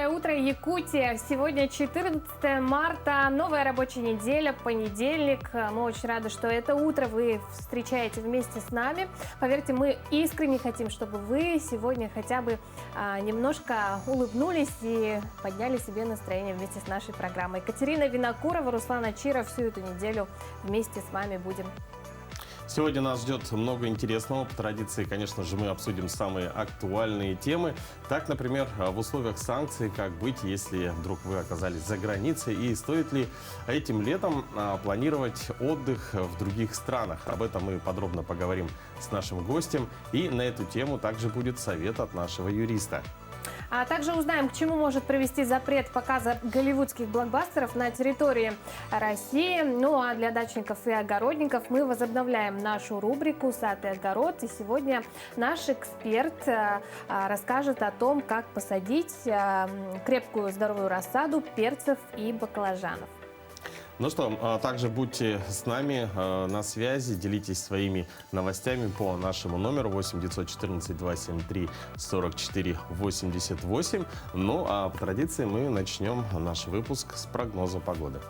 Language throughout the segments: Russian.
Доброе утро, Якутия! Сегодня 14 марта, новая рабочая неделя, понедельник. Мы очень рады, что это утро вы встречаете вместе с нами. Поверьте, мы искренне хотим, чтобы вы сегодня хотя бы немножко улыбнулись и подняли себе настроение вместе с нашей программой. Екатерина Винокурова, Руслан Ачиров всю эту неделю вместе с вами будем. Сегодня нас ждет много интересного. По традиции, конечно же, мы обсудим самые актуальные темы. Так, например, в условиях санкций, как быть, если вдруг вы оказались за границей, и стоит ли этим летом планировать отдых в других странах. Об этом мы подробно поговорим с нашим гостем. И на эту тему также будет совет от нашего юриста. А также узнаем, к чему может привести запрет показа голливудских блокбастеров на территории России. Ну а для дачников и огородников мы возобновляем нашу рубрику «Сад и огород». И сегодня наш эксперт расскажет о том, как посадить крепкую здоровую рассаду перцев и баклажанов. Ну что, также будьте с нами на связи, делитесь своими новостями по нашему номеру 8 914 273 44 88. Ну а по традиции мы начнем наш выпуск с прогноза погоды.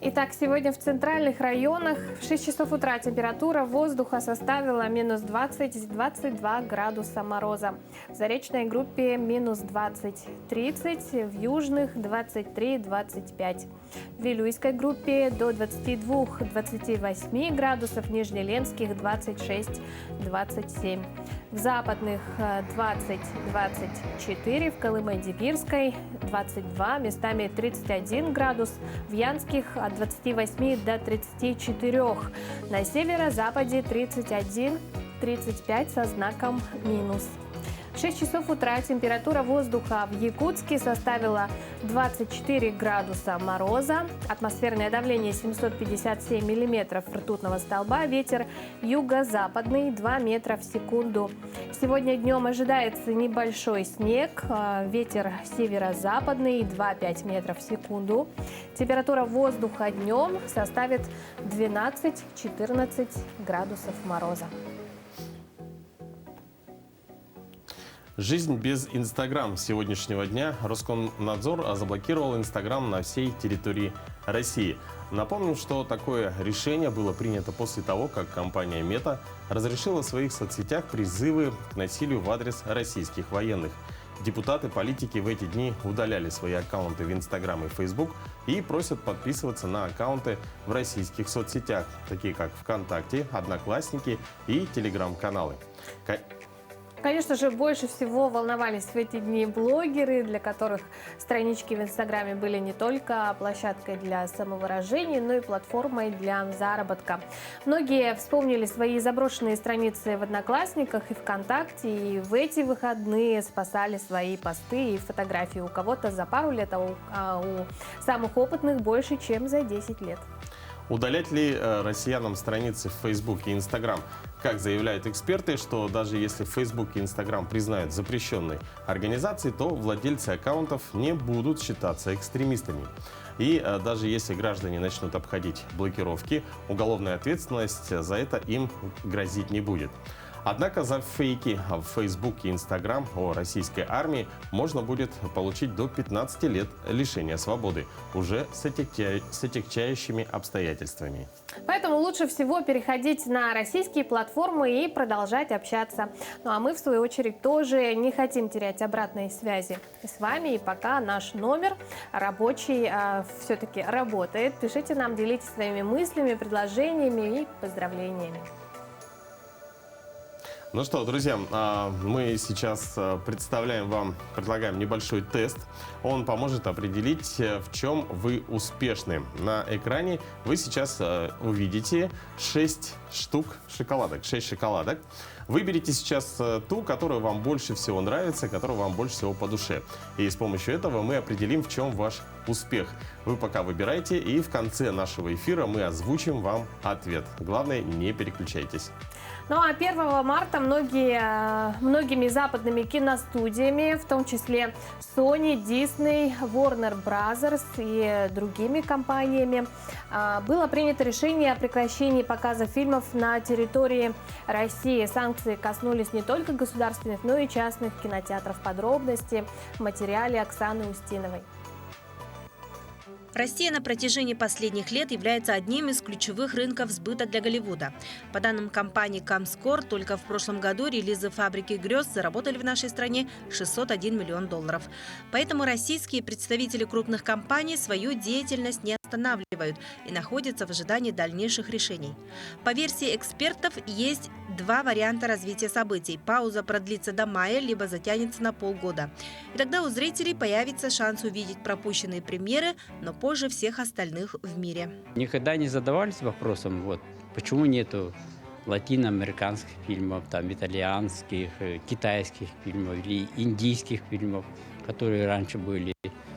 Итак, сегодня в центральных районах в 6 часов утра температура воздуха составила минус 20-22 градуса мороза. В заречной группе минус 20-30, в южных 23-25. В Вилюйской группе до 22-28 градусов, в Нижнеленских 26-27. В западных 20-24, в Колыме-Дибирской 22, местами 31 градус, в Янских от 28 до 34, на северо-западе 31-35 со знаком минус. В 6 часов утра температура воздуха в Якутске составила 24 градуса мороза, атмосферное давление 757 миллиметров ртутного столба, ветер юго-западный 2 метра в секунду. Сегодня днем ожидается небольшой снег, ветер северо-западный 2-5 метров в секунду. Температура воздуха днем составит 12-14 градусов мороза. Жизнь без Инстаграм сегодняшнего дня. Роскомнадзор заблокировал Инстаграм на всей территории России. Напомним, что такое решение было принято после того, как компания Мета разрешила в своих соцсетях призывы к насилию в адрес российских военных. Депутаты, политики в эти дни удаляли свои аккаунты в Инстаграм и Фейсбук и просят подписываться на аккаунты в российских соцсетях, такие как ВКонтакте, Одноклассники и Телеграм-каналы. Конечно же, больше всего волновались в эти дни блогеры, для которых странички в Инстаграме были не только площадкой для самовыражения, но и платформой для заработка. Многие вспомнили свои заброшенные страницы в Одноклассниках и ВКонтакте, и в эти выходные спасали свои посты и фотографии. У кого-то за пару лет, а у самых опытных больше, чем за 10 лет. Удалять ли россиянам страницы в Facebook и Instagram? Как заявляют эксперты, что даже если Facebook и Instagram признают запрещенной организацией, то владельцы аккаунтов не будут считаться экстремистами. И даже если граждане начнут обходить блокировки, уголовная ответственность за это им грозить не будет. Однако за фейки в Facebook и Instagram о российской армии можно будет получить до 15 лет лишения свободы, уже с отягчающими обстоятельствами. Поэтому лучше всего переходить на российские платформы и продолжать общаться. Ну а мы, в свою очередь, тоже не хотим терять обратной связи с вами. И пока наш номер рабочий все-таки работает. Пишите нам, делитесь своими мыслями, предложениями и поздравлениями. Ну что, друзья, мы сейчас предлагаем небольшой тест. Он поможет определить, в чем вы успешны. На экране вы сейчас увидите 6 штук шоколадок, 6 шоколадок. Выберите сейчас ту, которая вам больше всего нравится, которая вам больше всего по душе. И с помощью этого мы определим, в чем ваш успех. Вы пока выбирайте, и в конце нашего эфира мы озвучим вам ответ. Главное, не переключайтесь. Ну а 1 марта многими западными киностудиями, в том числе Sony, Disney, Warner Brothers и другими компаниями, было принято решение о прекращении показа фильмов на территории России. Санкции коснулись не только государственных, но и частных кинотеатров. Подробности в материале Оксаны Устиновой. Россия на протяжении последних лет является одним из ключевых рынков сбыта для Голливуда. По данным компании Comscore, только в прошлом году релизы «Фабрики грез» заработали в нашей стране $601 миллион. Поэтому российские представители крупных компаний свою деятельность не останавливают и находятся в ожидании дальнейших решений. По версии экспертов, есть два варианта развития событий. Пауза продлится до мая, либо затянется на полгода. И тогда у зрителей появится шанс увидеть пропущенные премьеры, но позже всех остальных в мире. Никогда не задавались вопросом, почему нету латиноамериканских фильмов, итальянских, китайских фильмов или индийских фильмов, которые раньше были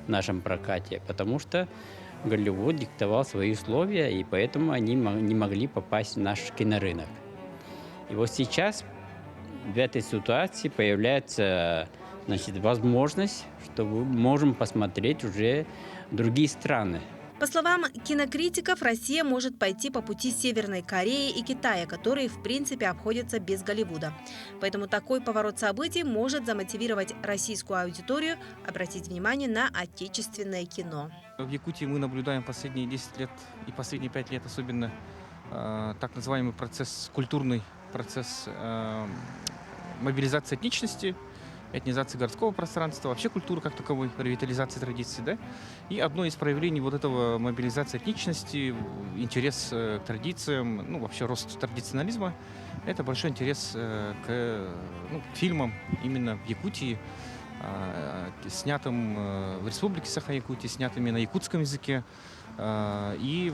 в нашем прокате. Потому что Голливуд диктовал свои условия, и поэтому они не могли попасть в наш кинорынок. И вот сейчас в этой ситуации появляется возможность, что мы можем посмотреть уже другие страны. По словам кинокритиков, Россия может пойти по пути Северной Кореи и Китая, которые, в принципе, обходятся без Голливуда. Поэтому такой поворот событий может замотивировать российскую аудиторию обратить внимание на отечественное кино. В Якутии мы наблюдаем последние 10 лет и последние 5 лет особенно так называемый культурный процесс мобилизации этничности, этнизации городского пространства, вообще культуры как таковой, ревитализации традиций. Да? И одно из проявлений этого мобилизации этничности, интерес к традициям, вообще рост традиционализма, это большой интерес к фильмам именно в Якутии, снятым в Республике Саха-Якутия, снятыми на якутском языке. И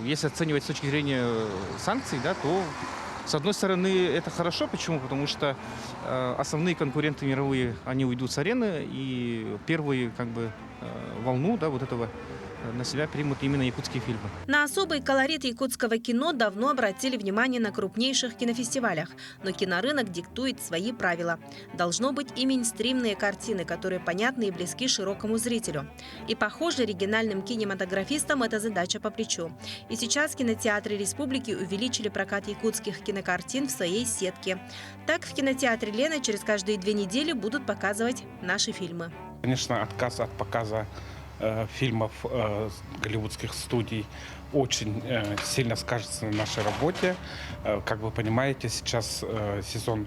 если оценивать с точки зрения санкций, то с одной стороны это хорошо. Почему? Потому что основные конкуренты мировые, они уйдут с арены, и первую волну этого на себя примут именно якутские фильмы. На особый колорит якутского кино давно обратили внимание на крупнейших кинофестивалях. Но кинорынок диктует свои правила. Должно быть и мейнстримные картины, которые понятны и близки широкому зрителю. И, похоже, региональным кинематографистам эта задача по плечу. И сейчас кинотеатры республики увеличили прокат якутских кинокартин в своей сетке. Так, в кинотеатре «Лена» через каждые 2 недели будут показывать наши фильмы. Конечно, отказ от показа фильмов голливудских студий очень сильно скажется на нашей работе. Как вы понимаете, сейчас сезон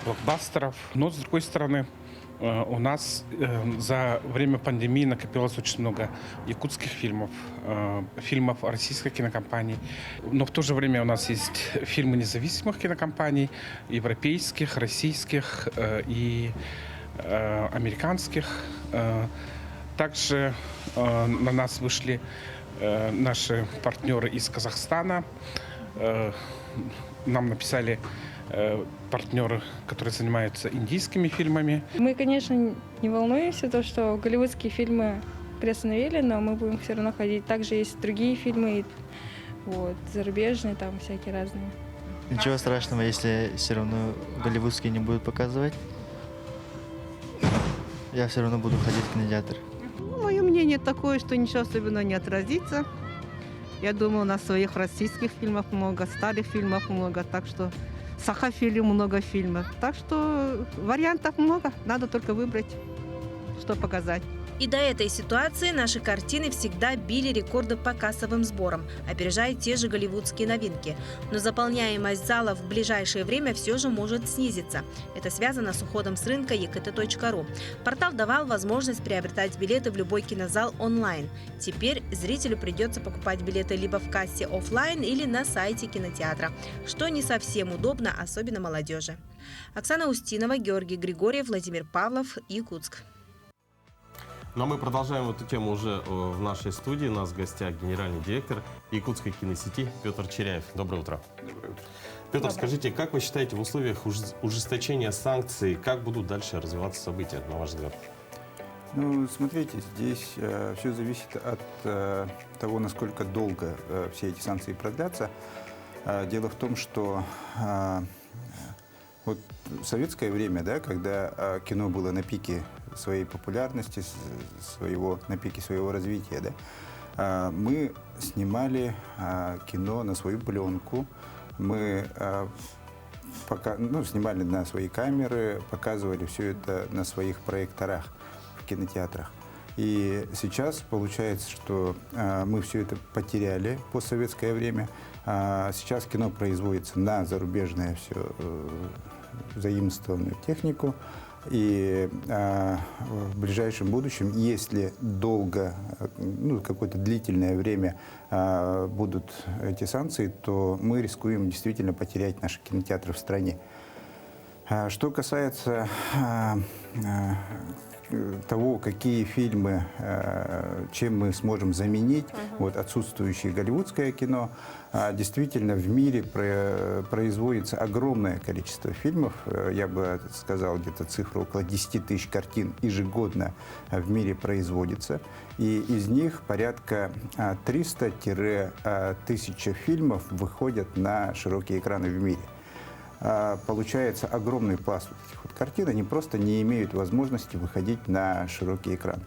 блокбастеров. Но, с другой стороны, у нас за время пандемии накопилось очень много якутских фильмов, фильмов российской кинокомпании. Но в то же время у нас есть фильмы независимых кинокомпаний, европейских, российских и американских. Также на нас вышли наши партнеры из Казахстана. Нам написали партнеры, которые занимаются индийскими фильмами. Мы, конечно, не волнуемся, что голливудские фильмы приостановили, но мы будем все равно ходить. Также есть другие фильмы, зарубежные, всякие разные. Ничего страшного, если все равно голливудские не будут показывать. Я все равно буду ходить в кинотеатр. Мое мнение такое, что ничего особенного не отразится. Я думаю, у нас своих российских фильмов много, старых фильмов много, так что Саха-фильм много фильмов. Так что вариантов много, надо только выбрать, что показать. И до этой ситуации наши картины всегда били рекорды по кассовым сборам, опережая те же голливудские новинки. Но заполняемость залов в ближайшее время все же может снизиться. Это связано с уходом с рынка ekt.ru. Портал давал возможность приобретать билеты в любой кинозал онлайн. Теперь зрителю придется покупать билеты либо в кассе офлайн или на сайте кинотеатра, что не совсем удобно, особенно молодежи. Оксана Устинова, Георгий Григорьев, Владимир Павлов, Якутск. Но мы продолжаем эту тему уже в нашей студии. У нас в гостях генеральный директор Якутской киносети Петр Черяев. Доброе утро. Доброе утро. Петр, скажите, как вы считаете, в условиях ужесточения санкций, как будут дальше развиваться события, на ваш взгляд? Смотрите, здесь все зависит от того, насколько долго все эти санкции продлятся. Дело в том, что вот в советское время, да, когда кино было на пике своей популярности, на пике своего развития, да, мы снимали кино на свою пленку, мы снимали на свои камеры, показывали все это на своих проекторах в кинотеатрах. И сейчас получается, что мы все это потеряли в постсоветское время. Сейчас кино производится на зарубежную все заимствованную технику. И в ближайшем будущем, если долго, какое-то длительное время будут эти санкции, то мы рискуем действительно потерять наши кинотеатры в стране. Что касается того, какие фильмы, чем мы сможем заменить вот, отсутствующее голливудское кино, действительно в мире производится огромное количество фильмов. Я бы сказал, где-то цифра около 10 тысяч картин ежегодно в мире производится. И из них порядка 300-1000 фильмов выходят на широкие экраны в мире. Получается огромный пласт этих вот картин, они просто не имеют возможности выходить на широкий экран.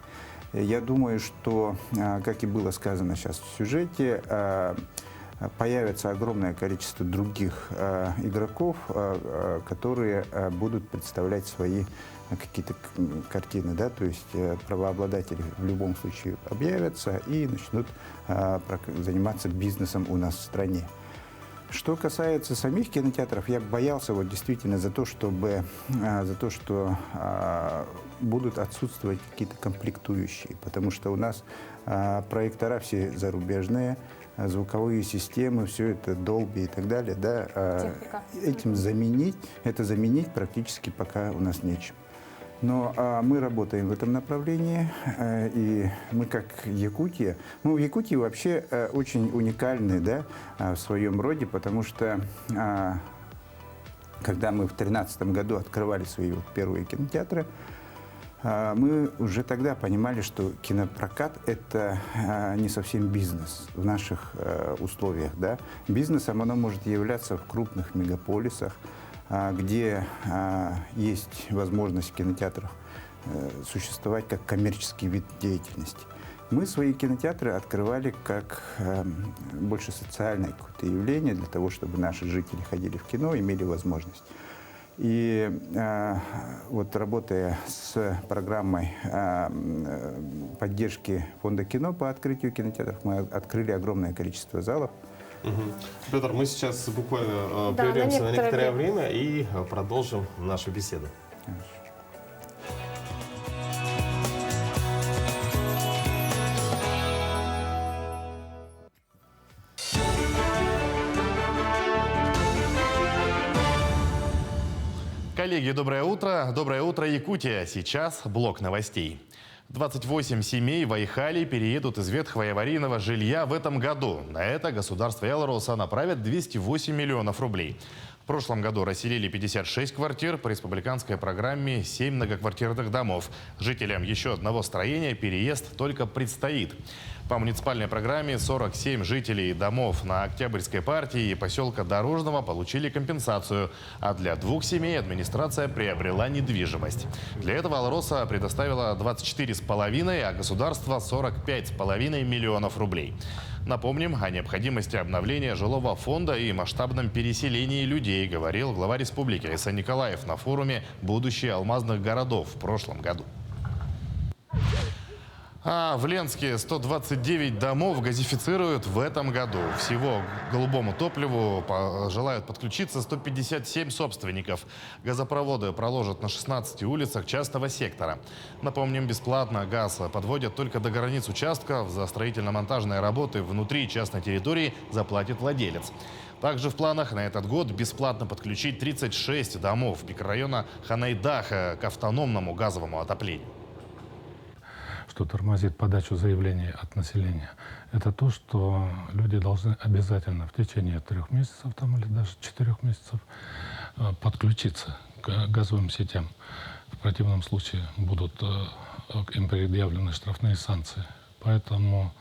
Я думаю, что, как и было сказано сейчас в сюжете, появится огромное количество других игроков, которые будут представлять свои какие-то картины, да, то есть правообладатели в любом случае объявятся и начнут заниматься бизнесом у нас в стране. Что касается самих кинотеатров, я боялся вот действительно за то, что будут отсутствовать какие-то комплектующие, потому что у нас проектора все зарубежные, звуковые системы, все это Dolby и так далее, да, заменить практически пока у нас нечем. Но мы работаем в этом направлении, и мы как Якутия, мы в Якутии вообще очень уникальны, да, в своем роде, потому что когда мы в 2013 году открывали свои вот первые кинотеатры, мы уже тогда понимали, что кинопрокат – это не совсем бизнес в наших условиях, да. Бизнесом оно может являться в крупных мегаполисах, где есть возможность в кинотеатрах существовать как коммерческий вид деятельности. Мы свои кинотеатры открывали как больше социальное какое-то явление для того, чтобы наши жители ходили в кино, имели возможность. И вот работая с программой поддержки фонда кино по открытию кинотеатров, мы открыли огромное количество залов. Петр, мы сейчас буквально прервемся на некоторое время и продолжим нашу беседу. Коллеги, доброе утро. Доброе утро, Якутия. Сейчас блок новостей. 28 семей в Айхале переедут из ветхого и аварийного жилья в этом году. На это государство Ялроса направит 208 миллионов рублей. В прошлом году расселили 56 квартир, по республиканской программе 7 многоквартирных домов. Жителям еще одного строения переезд только предстоит. По муниципальной программе 47 жителей домов на Октябрьской партии и поселка Дорожного получили компенсацию, а для 2 семей администрация приобрела недвижимость. Для этого Алроса предоставила 24,5, а государство 45,5 миллионов рублей. Напомним, о необходимости обновления жилого фонда и масштабном переселении людей говорил глава республики Айсан Николаев на форуме «Будущее алмазных городов» в прошлом году. А в Ленске 129 домов газифицируют в этом году. Всего к голубому топливу желают подключиться 157 собственников. Газопроводы проложат на 16 улицах частного сектора. Напомним, бесплатно газ подводят только до границ участков. За строительно-монтажные работы внутри частной территории заплатит владелец. Также в планах на этот год бесплатно подключить 36 домов микрорайона Ханайдаха к автономному газовому отоплению. Что тормозит подачу заявлений от населения, это то, что люди должны обязательно в течение 3 месяцев там, или даже 4 месяцев подключиться к газовым сетям. В противном случае будут им предъявлены штрафные санкции. Поэтому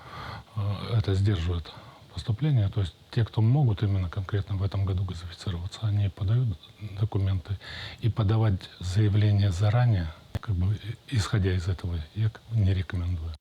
это сдерживает поступления. То есть те, кто могут именно конкретно в этом году газифицироваться, они подают документы. И подавать заявление заранее, как бы исходя из этого, я не рекомендую.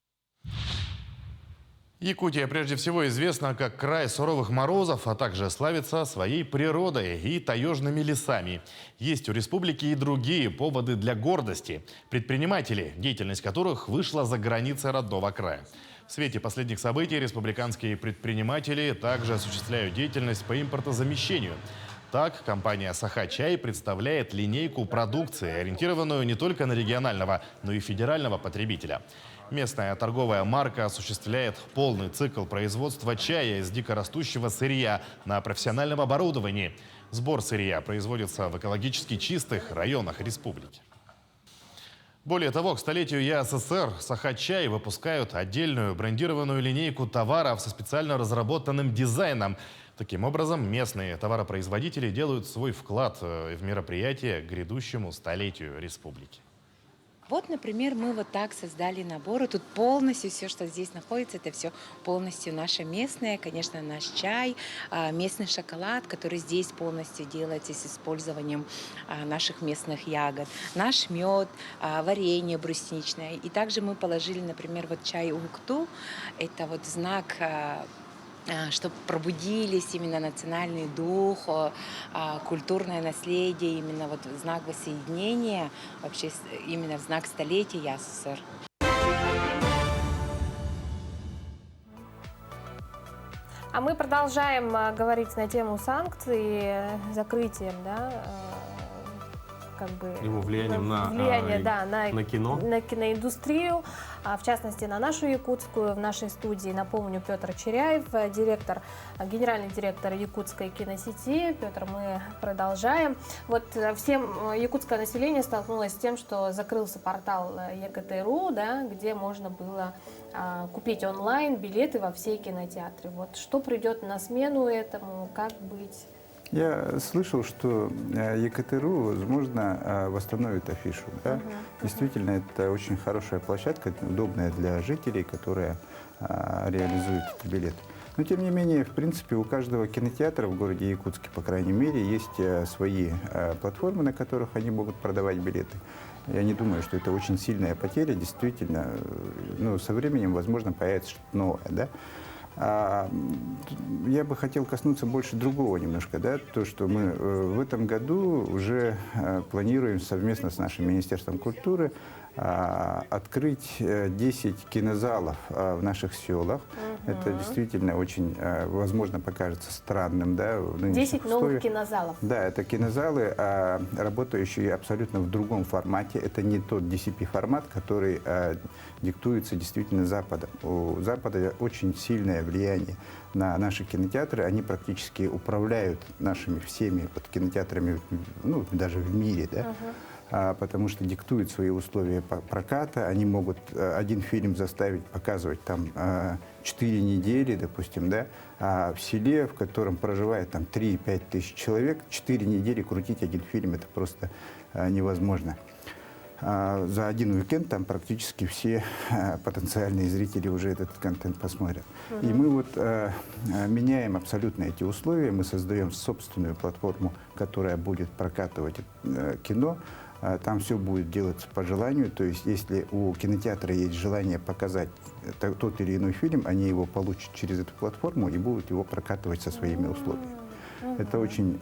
Якутия прежде всего известна как край суровых морозов, а также славится своей природой и таежными лесами. Есть у республики и другие поводы для гордости. Предприниматели, деятельность которых вышла за границы родного края. В свете последних событий республиканские предприниматели также осуществляют деятельность по импортозамещению. Так, компания «Саха-чай» представляет линейку продукции, ориентированную не только на регионального, но и федерального потребителя. Местная торговая марка осуществляет полный цикл производства чая из дикорастущего сырья на профессиональном оборудовании. Сбор сырья производится в экологически чистых районах республики. Более того, к столетию ЕАССР «Саха-чай» выпускают отдельную брендированную линейку товаров со специально разработанным дизайном. Таким образом, местные товаропроизводители делают свой вклад в мероприятие к грядущему столетию республики. Вот, например, мы вот так создали набор. И тут полностью все, что здесь находится, это все полностью наше местное. Конечно, наш чай, местный шоколад, который здесь полностью делается с использованием наших местных ягод. Наш мед, варенье брусничное. И также мы положили, например, вот чай Укту. Это вот знак, чтобы пробудились именно национальный дух, культурное наследие, именно вот в знак воссоединения, вообще именно в знак столетия ЕАССР. А мы продолжаем говорить на тему санкций, закрытием, да, как бы его влиянием на кино, на киноиндустрию, в частности на нашу якутскую. В нашей студии, напомню, Петр Черяев, генеральный директор якутской киносети. Петр, мы продолжаем. Вот всем якутское население столкнулось с тем, что закрылся портал ЕКТ.ру, да, где можно было купить онлайн билеты во все кинотеатры. Вот что придет на смену этому, как быть? Я слышал, что ЕКТ.ру, возможно, восстановит афишу. Да? Действительно, это очень хорошая площадка, удобная для жителей, которые реализуют эти билеты. Но, тем не менее, в принципе, у каждого кинотеатра в городе Якутске, по крайней мере, есть свои платформы, на которых они могут продавать билеты. Я не думаю, что это очень сильная потеря. Действительно, со временем, возможно, появится что-то новое. Да? Я бы хотел коснуться больше другого немножко, да, то, что мы в этом году уже планируем совместно с нашим Министерством культуры открыть 10 кинозалов в наших селах. Это действительно очень, возможно, покажется странным. Да, 10 новых кинозалов. Да, это кинозалы, работающие абсолютно в другом формате. Это не тот DCP-формат, который диктуется действительно Западом. У Запада очень сильное влияние на наши кинотеатры. Они практически управляют нашими всеми кинотеатрами, даже в мире. Да? Потому что диктуют свои условия проката. Они могут один фильм заставить показывать там 4 недели, допустим, да, а в селе, в котором проживает там 3-5 тысяч человек, 4 недели крутить один фильм — это просто невозможно. За один уикенд там практически все потенциальные зрители уже этот контент посмотрят. И мы вот меняем абсолютно эти условия. Мы создаем собственную платформу, которая будет прокатывать кино. Там все будет делаться по желанию. То есть, если у кинотеатра есть желание показать тот или иной фильм, они его получат через эту платформу и будут его прокатывать со своими условиями. Это очень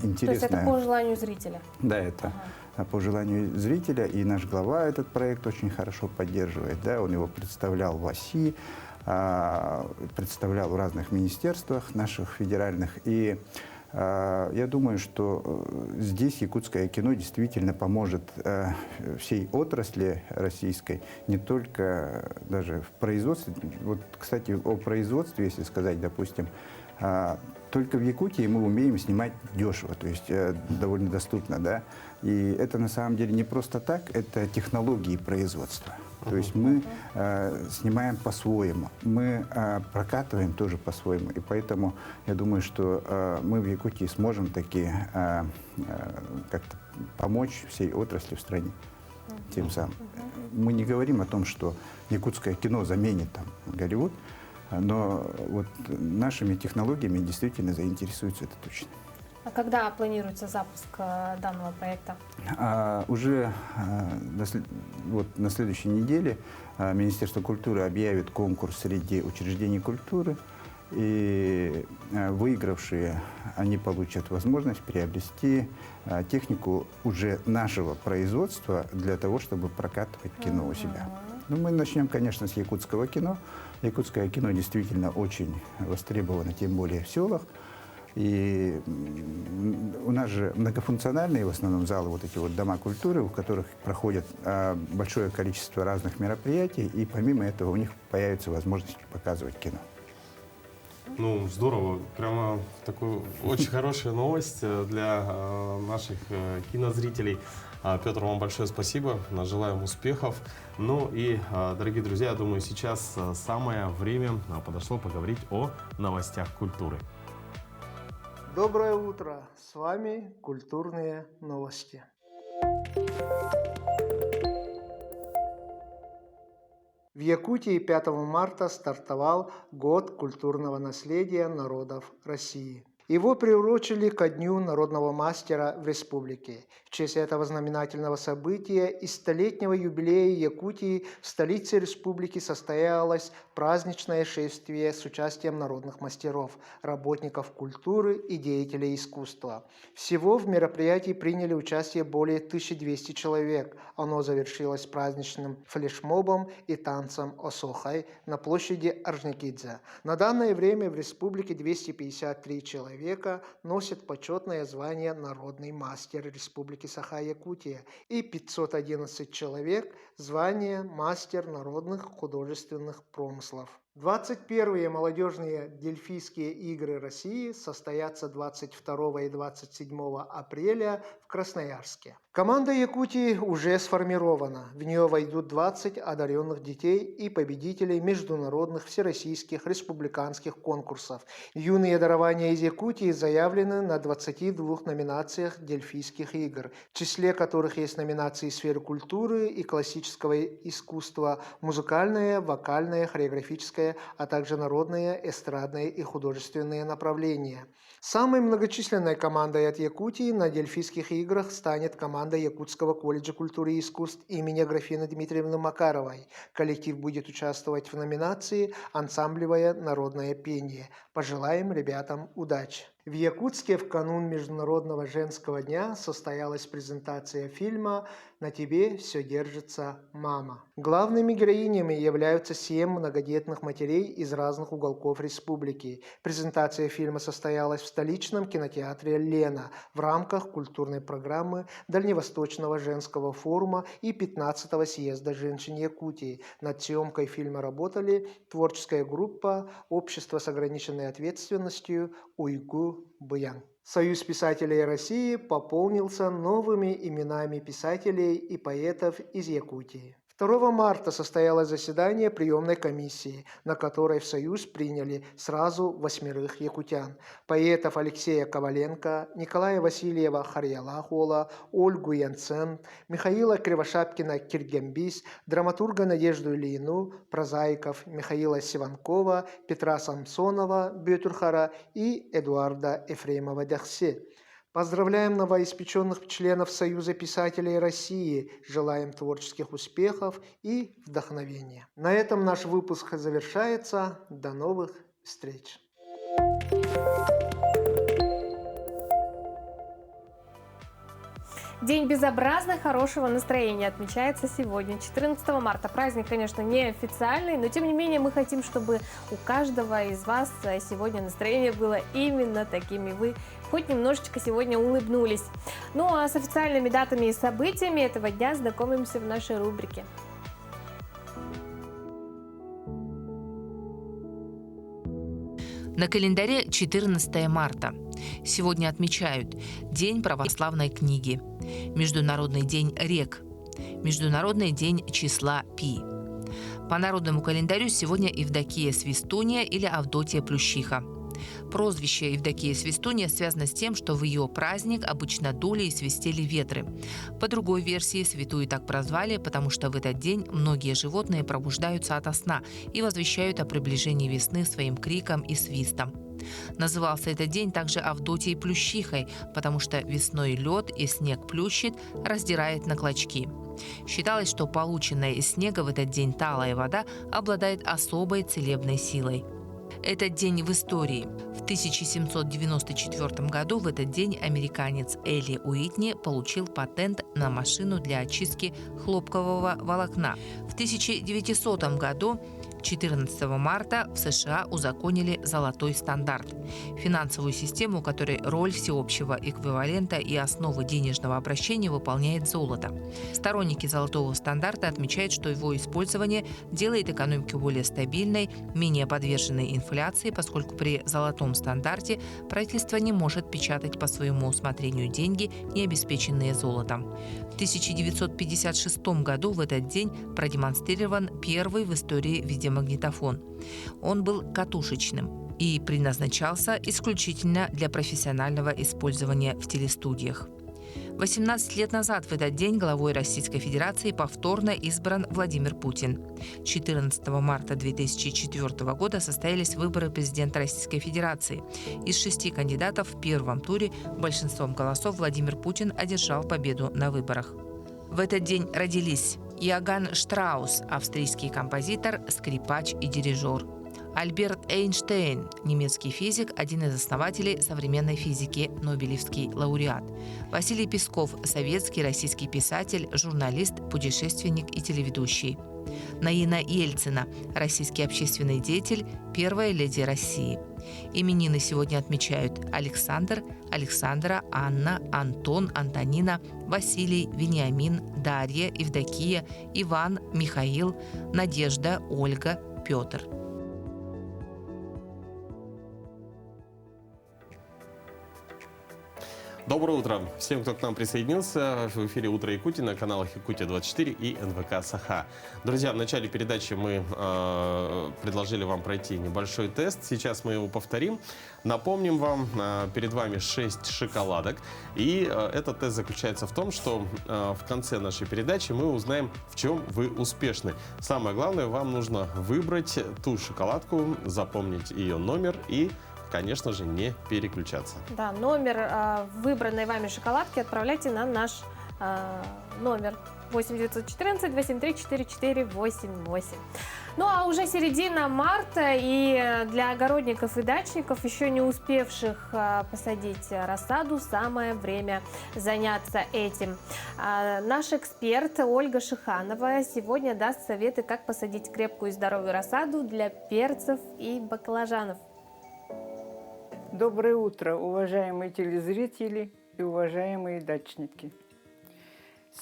интересно. То есть это по желанию зрителя? Да, это по желанию зрителя. И наш глава этот проект очень хорошо поддерживает. Да? Он его представлял в ОСИ, представлял в разных министерствах наших федеральных. И я думаю, что здесь якутское кино действительно поможет всей отрасли российской, не только даже в производстве. Вот, кстати, о производстве, если сказать, допустим, только в Якутии мы умеем снимать дешево, то есть довольно доступно, да. И это на самом деле не просто так, это технологии производства. То есть мы снимаем по-своему, мы прокатываем тоже по-своему. И поэтому я думаю, что мы в Якутии сможем таки как-то помочь всей отрасли в стране тем самым. Мы не говорим о том, что якутское кино заменит там Голливуд. Но вот нашими технологиями действительно заинтересуются, это точно. А когда планируется запуск данного проекта? Уже на следующей неделе Министерство культуры объявит конкурс среди учреждений культуры, и выигравшие, они получат возможность приобрести технику уже нашего производства для того, чтобы прокатывать кино у себя. Ну, мы начнем, конечно, с якутского кино. Якутское кино действительно очень востребовано, тем более в селах. И у нас же многофункциональные в основном залы, вот эти вот дома культуры, в которых проходят большое количество разных мероприятий, и помимо этого у них появится возможность показывать кино. Ну, здорово. Прямо такая очень хорошая новость для наших кинозрителей. Петр, вам большое спасибо. Желаем успехов. Ну и, дорогие друзья, я думаю, сейчас самое время подошло поговорить о новостях культуры. Доброе утро! С вами «Культурные новости». В Якутии 5 марта стартовал Год культурного наследия народов России. Его приурочили ко Дню народного мастера в республике. В честь этого знаменательного события и столетнего юбилея Якутии в столице республики состоялось праздничное шествие с участием народных мастеров, работников культуры и деятелей искусства. Всего в мероприятии приняли участие более 1200 человек. Оно завершилось праздничным флешмобом и танцем Осохай на площади Орджоникидзе. На данное время в республике 253 человека носят почетное звание «Народный мастер Республики Саха-Якутия» и 511 человек звание «Мастер народных художественных промыслов». 21-е молодежные Дельфийские игры России состоятся 22 и 27 апреля в Красноярске. Команда Якутии уже сформирована. В нее войдут 20 одаренных детей и победителей международных, всероссийских, республиканских конкурсов. Юные дарования из Якутии заявлены на 22 номинациях Дельфийских игр, в числе которых есть номинации в сфере культуры и классического искусства, музыкальное, вокальное, хореографическое, а также народные, эстрадные и художественные направления. Самой многочисленной командой от Якутии на Дельфийских играх станет команда Якутского колледжа культуры и искусств имени Аграфены Дмитриевны Макаровой. Коллектив будет участвовать в номинации «Ансамблевое народное пение». Пожелаем ребятам удачи! В Якутске в канун Международного женского дня состоялась презентация фильма «На тебе все держится, мама». Главными героинями являются 7 многодетных матерей из разных уголков республики. Презентация фильма состоялась в столичном кинотеатре «Лена» в рамках культурной программы Дальневосточного женского форума и 15-го съезда женщин Якутии. Над съемкой фильма работали творческая группа «Общество с ограниченной ответственностью Уйгу-Буян». Союз писателей России пополнился новыми именами писателей и поэтов из Якутии. 2 марта состоялось заседание приемной комиссии, на которой в Союз приняли сразу 8 якутян. Поэтов Алексея Коваленко, Николая Васильева Харьялахола, Ольгу Янцен, Михаила Кривошапкина Киргембис, драматурга Надежду Ильину, прозаиков Михаила Сиванкова, Петра Самсонова Бютюрхара и Эдуарда Ефремова Дахсе. Поздравляем новоиспеченных членов Союза писателей России, желаем творческих успехов и вдохновения. На этом наш выпуск завершается. До новых встреч! День безобразно хорошего настроения отмечается сегодня, 14 марта. Праздник, конечно, не официальный, но тем не менее мы хотим, чтобы у каждого из вас сегодня настроение было именно таким, и вы хоть немножечко сегодня улыбнулись. Ну а с официальными датами и событиями этого дня знакомимся в нашей рубрике. На календаре 14 марта. Сегодня отмечают День православной книги, Международный день рек, Международный день числа Пи. По народному календарю сегодня Евдокия Свистуния или Авдотья Плющиха. Прозвище Евдокия Свистунья связано с тем, что в ее праздник обычно дули и свистели ветры. По другой версии, святую так прозвали, потому что в этот день многие животные пробуждаются ото сна и возвещают о приближении весны своим криком и свистом. Назывался этот день также Авдотьей Плющихой, потому что весной лед и снег плющит, раздирает на клочки. Считалось, что полученная из снега в этот день талая вода обладает особой целебной силой. Этот день в истории. В 1794 году в этот день американец Элли Уитни получил патент на машину для очистки хлопкового волокна. В 1900 году 14 марта в США узаконили золотой стандарт – финансовую систему, у которой роль всеобщего эквивалента и основы денежного обращения выполняет золото. Сторонники золотого стандарта отмечают, что его использование делает экономику более стабильной, менее подверженной инфляции, поскольку при золотом стандарте правительство не может печатать по своему усмотрению деньги, не обеспеченные золотом. В 1956 году в этот день продемонстрирован первый в истории видеомагнитофон. Он был катушечным и предназначался исключительно для профессионального использования в телестудиях. 18 лет назад в этот день главой Российской Федерации повторно избран Владимир Путин. 14 марта 2004 года состоялись выборы президента Российской Федерации. Из 6 кандидатов в первом туре большинством голосов Владимир Путин одержал победу на выборах. В этот день родились Иоганн Штраус, австрийский композитор, скрипач и дирижер. Альберт Эйнштейн, немецкий физик, один из основателей современной физики, нобелевский лауреат. Василий Песков, советский российский писатель, журналист, путешественник и телеведущий. Наина Ельцина, российский общественный деятель, первая леди России. Именины сегодня отмечают Александр, Александра, Анна, Антон, Антонина, Василий, Вениамин, Дарья, Евдокия, Иван, Михаил, Надежда, Ольга, Петр. Доброе утро всем, кто к нам присоединился. В эфире «Утро Якутии» на каналах Якутия-24 и НВК Саха. Друзья, в начале передачи мы предложили вам пройти небольшой тест. Сейчас мы его повторим. Напомним вам, перед вами 6 шоколадок. И этот тест заключается в том, что в конце нашей передачи мы узнаем, в чем вы успешны. Самое главное, вам нужно выбрать ту шоколадку, запомнить ее номер и, конечно же, не переключаться. Да, номер выбранной вами шоколадки отправляйте на наш номер 8914 273 4488. Ну а уже середина марта, и для огородников и дачников, еще не успевших посадить рассаду, самое время заняться этим. Наш эксперт Ольга Шиханова сегодня даст советы, как посадить крепкую и здоровую рассаду для перцев и баклажанов. Доброе утро, уважаемые телезрители и уважаемые дачники.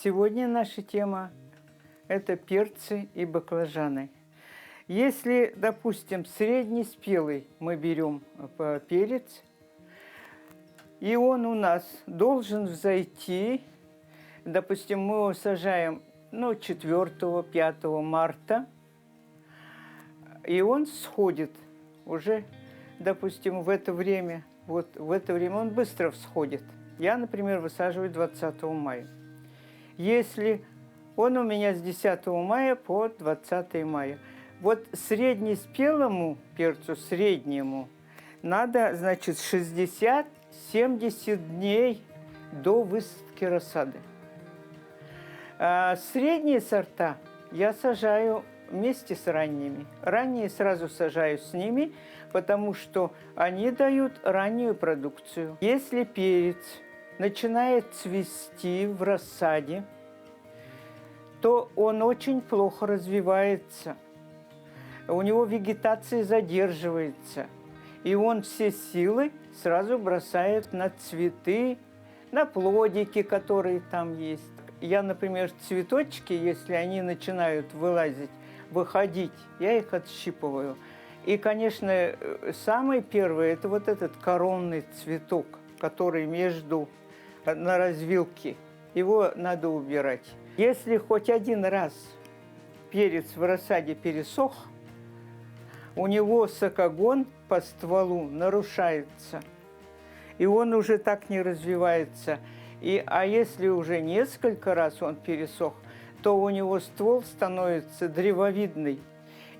Сегодня наша тема – это перцы и баклажаны. Если, допустим, среднеспелый мы берем перец, и он у нас должен взойти, допустим, мы его сажаем 4-5 марта, и он сходит уже, допустим, в это время он быстро всходит. Я, например, высаживаю 20 мая. Если он у меня с 10 мая по 20 мая. Вот среднеспелому перцу, среднему, надо, значит, 60-70 дней до высадки рассады. А средние сорта я сажаю вместе с ранними. Ранние сразу сажаю с ними, потому что они дают раннюю продукцию. Если перец начинает цвести в рассаде, то он очень плохо развивается. У него вегетация задерживается. И он все силы сразу бросает на цветы, на плодики, которые там есть. Я, например, цветочки, если они начинают выходить, я их отщипываю. И, конечно, самый первый – это вот этот коронный цветок, который на развилке. Его надо убирать. Если хоть один раз перец в рассаде пересох, у него сокогон по стволу нарушается. И он уже так не развивается. А если уже несколько раз он пересох, то у него ствол становится древовидный.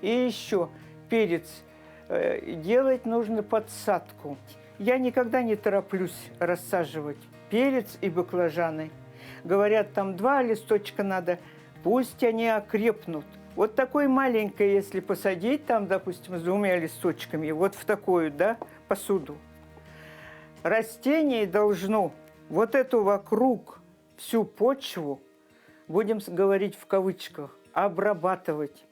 И еще перец делать нужно подсадку. Я никогда не тороплюсь рассаживать перец и баклажаны. Говорят, там 2 листочка надо, пусть они окрепнут. Вот такой маленькой, если посадить, там, допустим, с 2 листочками, вот в такую, да, посуду. Растение должно вот эту вокруг всю почву, будем говорить в кавычках, обрабатывать.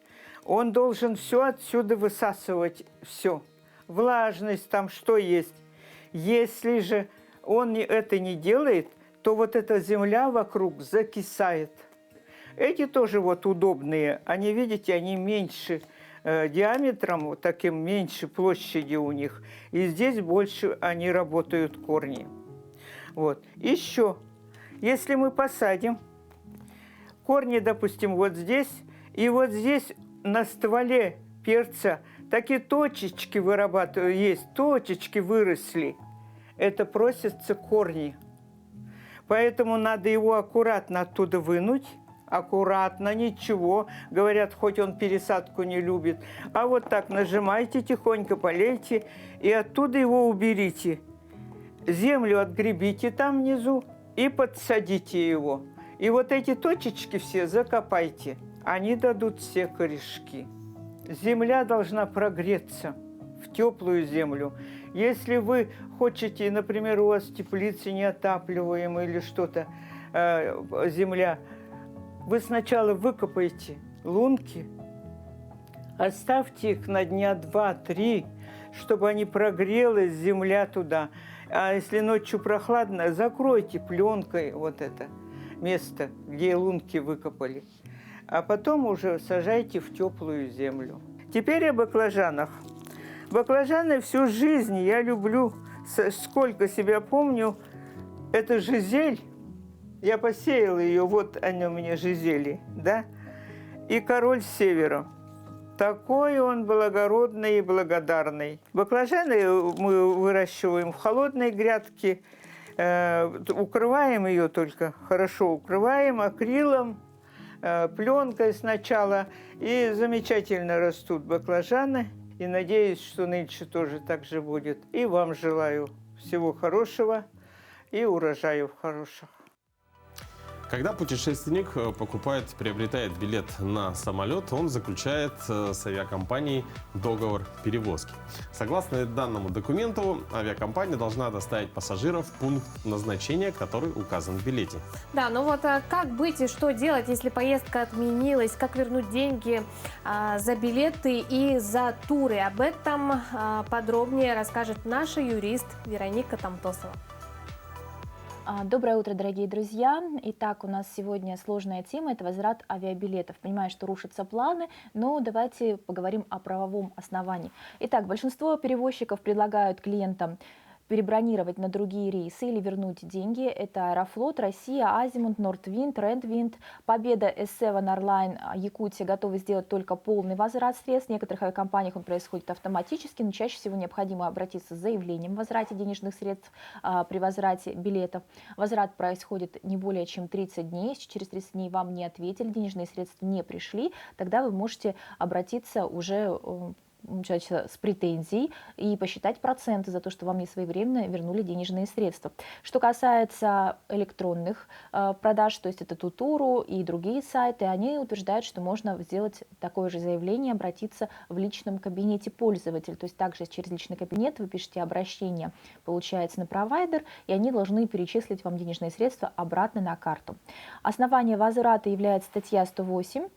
Он должен все отсюда высасывать, все. Влажность там, что есть. Если же он это не делает, то вот эта земля вокруг закисает. Эти тоже вот удобные. Они, видите, они меньше диаметром, вот таким меньше площади у них. И здесь больше они работают корни. Вот. Еще, если мы посадим корни, допустим, вот здесь, и вот здесь на стволе перца такие точечки вырабатывают, есть, точечки выросли. Это просятся корни. Поэтому надо его аккуратно оттуда вынуть. Аккуратно, ничего. Говорят, хоть он пересадку не любит. А вот так нажимайте, тихонько полейте, и оттуда его уберите. Землю отгребите там внизу и подсадите его. И вот эти точечки все закопайте. Они дадут все корешки. Земля должна прогреться в теплую землю. Если вы хотите, например, у вас теплицы неотапливаемые или что-то, земля, вы сначала выкопаете лунки, оставьте их на дня 2-3, чтобы они прогрелась, земля туда. А если ночью прохладно, закройте пленкой вот это место, где лунки выкопали. А потом уже сажайте в теплую землю. Теперь о баклажанах. Баклажаны всю жизнь я люблю, сколько себя помню, это жизель. Я посеяла ее, вот они у меня жизели, да? И король севера. Такой он благородный и благодарный. Баклажаны мы выращиваем в холодной грядке, укрываем ее только, хорошо укрываем акрилом, пленкой сначала, и замечательно растут баклажаны. И надеюсь, что нынче тоже так же будет. И вам желаю всего хорошего и урожаев хороших. Когда путешественник приобретает билет на самолет, он заключает с авиакомпанией договор перевозки. Согласно данному документу, авиакомпания должна доставить пассажиров в пункт назначения, который указан в билете. Да, ну вот как быть и что делать, если поездка отменилась, как вернуть деньги за билеты и за туры? Об этом подробнее расскажет наша юрист Вероника Тамтосова. Доброе утро, дорогие друзья. Итак, у нас сегодня сложная тема – это возврат авиабилетов. Понимаю, что рушатся планы, но давайте поговорим о правовом основании. Итак, большинство перевозчиков предлагают клиентам перебронировать на другие рейсы или вернуть деньги. Это Аэрофлот, Россия, Азимут, Нордвинд, Рендвинд, Победа, S7 Airline, Якутия готовы сделать только полный возврат средств. В некоторых авиакомпаниях он происходит автоматически, но чаще всего необходимо обратиться с заявлением о возврате денежных средств при возврате билетов. Возврат происходит не более чем 30 дней. Если через 30 дней вам не ответили, денежные средства не пришли, тогда вы можете обратиться уже с претензией и посчитать проценты за то, что вам не своевременно вернули денежные средства. Что касается электронных продаж, то есть это Тутуру и другие сайты, они утверждают, что можно сделать такое же заявление, обратиться в личном кабинете пользователя. То есть также через личный кабинет вы пишете обращение, получается, на провайдер, и они должны перечислить вам денежные средства обратно на карту. Основание возврата является статья 108.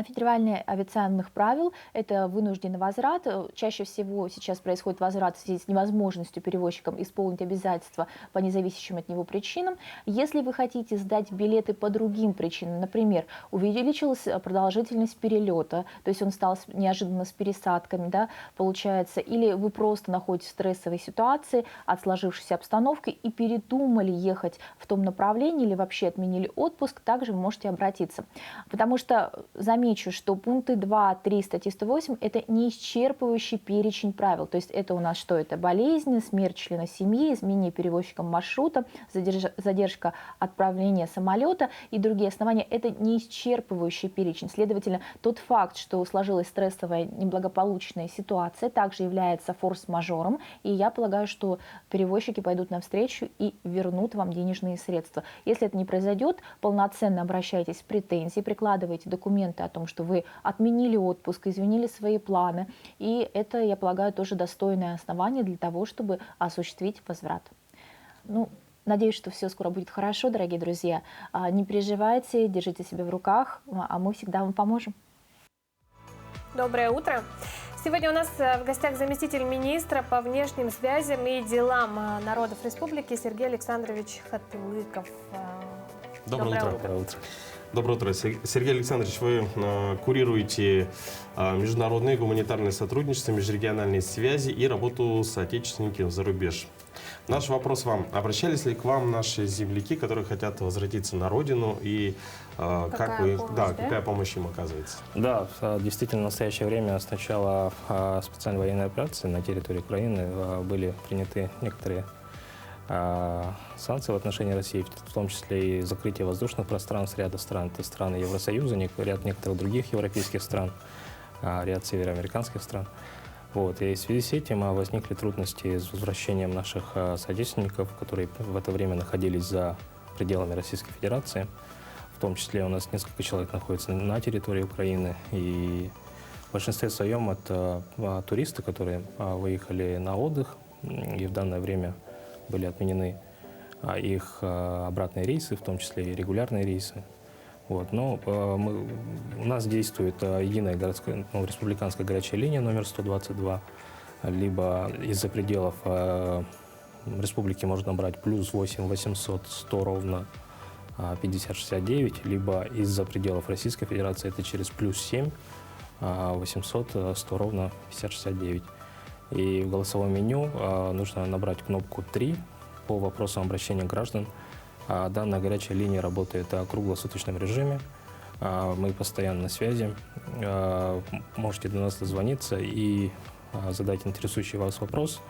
Федеральных авиационных правил – это вынужденный возврат. Чаще всего сейчас происходит возврат в связи с невозможностью перевозчикам исполнить обязательства по независящим от него причинам. Если вы хотите сдать билеты по другим причинам, например, увеличилась продолжительность перелета, то есть он стал неожиданно с пересадками, да, получается, или вы просто находитесь в стрессовой ситуации от сложившейся обстановки и передумали ехать в том направлении или вообще отменили отпуск, также вы можете обратиться. Потому что, заметьте, замечу, что пункты 2, 3 статьи 108 – это не исчерпывающий перечень правил. То есть это у нас что? Это болезни, смерть члена семьи, изменение перевозчиком маршрута, задержка отправления самолета и другие основания. Это не исчерпывающий перечень. Следовательно, тот факт, что сложилась стрессовая неблагополучная ситуация, также является форс-мажором. И я полагаю, что перевозчики пойдут навстречу и вернут вам денежные средства. Если это не произойдет, полноценно обращайтесь в претензии, прикладывайте документы о том, что вы отменили отпуск, изменили свои планы. И это, я полагаю, тоже достойное основание для того, чтобы осуществить возврат. Ну, надеюсь, что все скоро будет хорошо, дорогие друзья. Не переживайте, держите себя в руках, а мы всегда вам поможем. Доброе утро. Сегодня у нас в гостях заместитель министра по внешним связям и делам народов республики Сергей Александрович Хатылыков. Доброе утро. Доброе утро. Сергей Александрович, вы курируете международное гуманитарное сотрудничество, межрегиональные связи и работу с отечественниками за рубеж. Наш вопрос вам. Обращались ли к вам наши земляки, которые хотят возвратиться на родину, и какая помощь им оказывается? Да, действительно, в настоящее время с начала специальной военной операции на территории Украины были приняты некоторые санкции в отношении России, в том числе и закрытие воздушных пространств ряда стран. Это страны Евросоюза, ряд некоторых других европейских стран, ряд североамериканских стран. Вот. И в связи с этим возникли трудности с возвращением наших соотечественников, которые в это время находились за пределами Российской Федерации. В том числе у нас несколько человек находится на территории Украины. И в большинстве своем это туристы, которые выехали на отдых, и в данное время были отменены их обратные рейсы, в том числе и регулярные рейсы. Вот. Но у нас действует единая городская, республиканская горячая линия номер 122, либо из-за пределов республики можно брать плюс 8 800 100 ровно 5069, либо из-за пределов Российской Федерации это через плюс 7 800 100 ровно 5069. И в голосовом меню нужно набрать кнопку 3 по вопросам обращения граждан. Данная горячая линия работает в круглосуточном режиме. Мы постоянно на связи. Можете до нас дозвониться и задать интересующий вас вопрос.